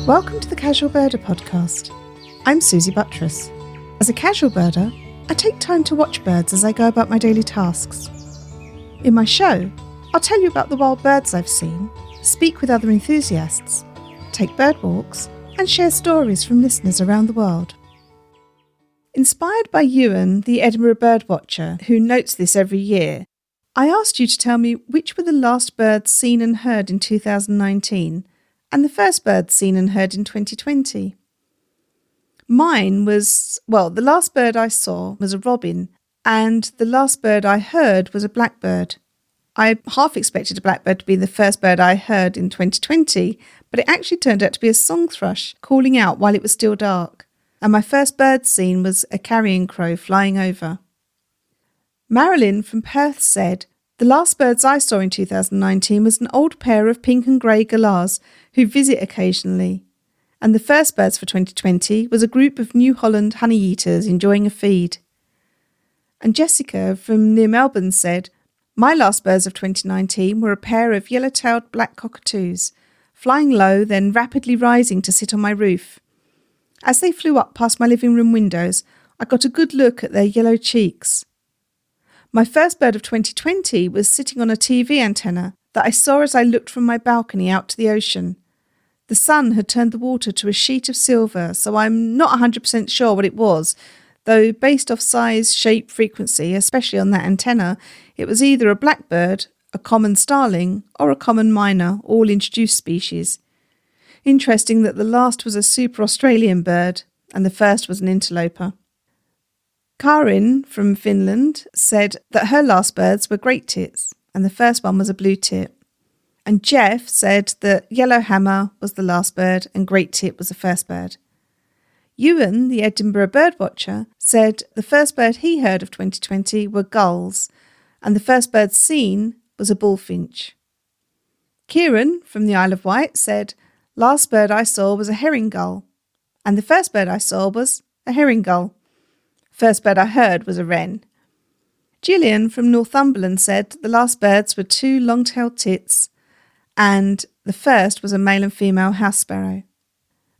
Welcome to the Casual Birder podcast. I'm Susie Buttress. As a casual birder, I take time to watch birds as I go about my daily tasks. In my show, I'll tell you about the wild birds I've seen, speak with other enthusiasts, take bird walks, and share stories from listeners around the world. Inspired by Ewan, the Edinburgh birdwatcher, who notes this every year, I asked you to tell me which were the last birds seen and heard in 2019 and the first birds seen and heard in 2020. Mine was, the last bird I saw was a robin, and the last bird I heard was a blackbird. I half expected a blackbird to be the first bird I heard in 2020, but it actually turned out to be a song thrush calling out while it was still dark. And my first bird seen was a carrion crow flying over. Marilyn from Perth said, "The last birds I saw in 2019 was an old pair of pink and grey galahs who visit occasionally. And the first birds for 2020 was a group of New Holland honey-eaters enjoying a feed." And Jessica from near Melbourne said, "My last birds of 2019 were a pair of yellow-tailed black cockatoos, flying low, then rapidly rising to sit on my roof. As they flew up past my living room windows, I got a good look at their yellow cheeks. My first bird of 2020 was sitting on a TV antenna that I saw as I looked from my balcony out to the ocean. The sun had turned the water to a sheet of silver, so I'm not 100% sure what it was, though based off size, shape, frequency, especially on that antenna, it was either a blackbird, a common starling, or a common myna, all introduced species. Interesting that the last was a super Australian bird, and the first was an interloper." Karin from Finland said that her last birds were great tits, and the first one was a blue tit. And Jeff said that yellowhammer was the last bird and great tit was the first bird. Ewan, the Edinburgh birdwatcher, said the first bird he heard of 2020 were gulls, and the first bird seen was a bullfinch. Kieran from the Isle of Wight said, "Last bird I saw was a herring gull, and the first bird I saw was a herring gull. First bird I heard was a wren." Gillian from Northumberland said the last birds were two long-tailed tits, and the first was a male and female house sparrow.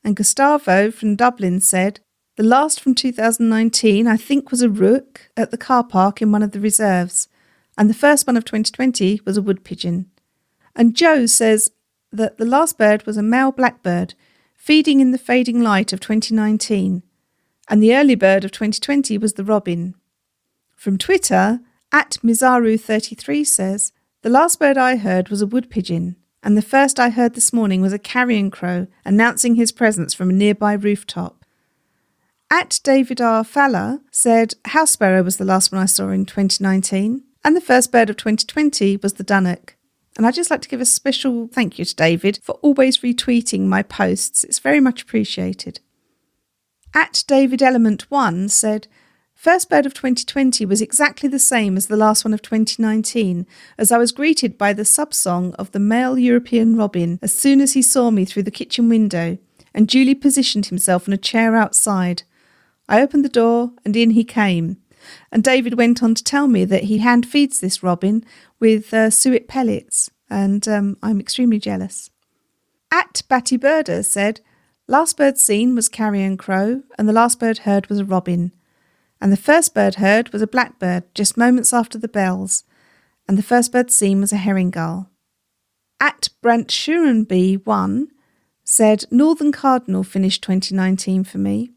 And Gustavo from Dublin said, "The last from 2019 I think was a rook at the car park in one of the reserves, and the first one of 2020 was a wood pigeon." And Joe says that the last bird was a male blackbird feeding in the fading light of 2019, and the early bird of 2020 was the robin. From Twitter, @Mizaru33 says, "The last bird I heard was a wood pigeon, and the first I heard this morning was a carrion crow announcing his presence from a nearby rooftop." @David R. Fowler said, "House sparrow was the last one I saw in 2019, and the first bird of 2020 was the dunnock." And I'd just like to give a special thank you to David for always retweeting my posts. It's very much appreciated. @DavidElement1 said, "First bird of 2020 was exactly the same as the last one of 2019, as I was greeted by the sub-song of the male European robin as soon as he saw me through the kitchen window and duly positioned himself on a chair outside. I opened the door and in he came." And David went on to tell me that he hand feeds this robin with suet pellets, and I'm extremely jealous. @BattyBirder said, "Last bird seen was carrion crow, and the last bird heard was a robin. And the first bird heard was a blackbird just moments after the bells, and the first bird seen was a herring gull." @BrantShurenby1 said, "Northern Cardinal finished 2019 for me."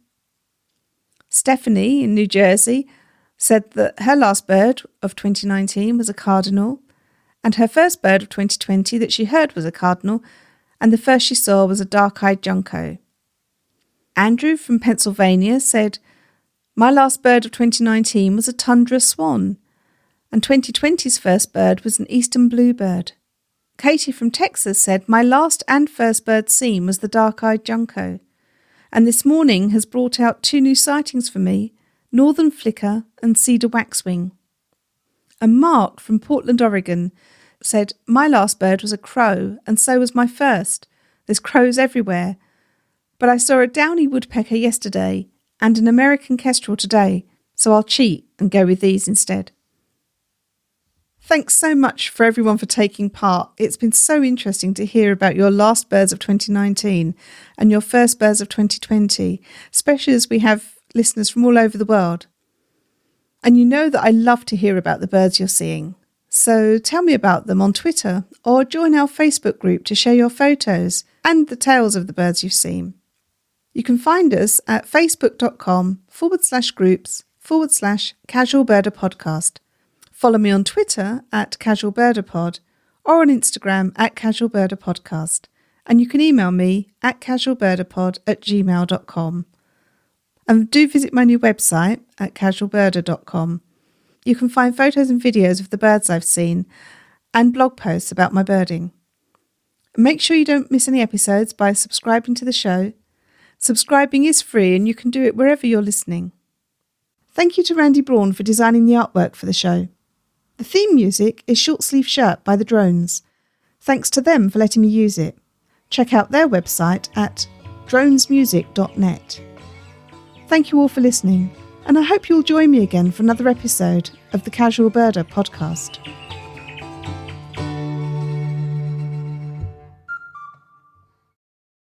Stephanie in New Jersey said that her last bird of 2019 was a cardinal, and her first bird of 2020 that she heard was a cardinal, and the first she saw was a dark-eyed junco. Andrew from Pennsylvania said, "My last bird of 2019 was a tundra swan, and 2020's first bird was an eastern bluebird." Katie from Texas said, "My last and first bird seen was the dark-eyed junco, and this morning has brought out two new sightings for me, northern flicker and cedar waxwing." And Mark from Portland, Oregon said, "My last bird was a crow, and so was my first. There's crows everywhere. But I saw a downy woodpecker yesterday and an American kestrel today, so I'll cheat and go with these instead." Thanks so much for everyone for taking part. It's been so interesting to hear about your last birds of 2019 and your first birds of 2020, especially as we have listeners from all over the world. And you know that I love to hear about the birds you're seeing. So tell me about them on Twitter or join our Facebook group to share your photos and the tales of the birds you've seen. You can find us at facebook.com/groups/Casual Birder Podcast. Follow me on Twitter at Casual Birder Pod or on Instagram at Casual Birder Podcast. And you can email me at casualbirderpod@gmail.com. And do visit my new website at casualbirder.com. You can find photos and videos of the birds I've seen and blog posts about my birding. Make sure you don't miss any episodes by subscribing to the show. Subscribing is free and you can do it wherever you're listening. Thank you to Randy Braun for designing the artwork for the show. The theme music is Short Sleeve Shirt by the Drones. Thanks to them for letting me use it. Check out their website at dronesmusic.net. Thank you all for listening, and I hope you'll join me again for another episode of the Casual Birder Podcast.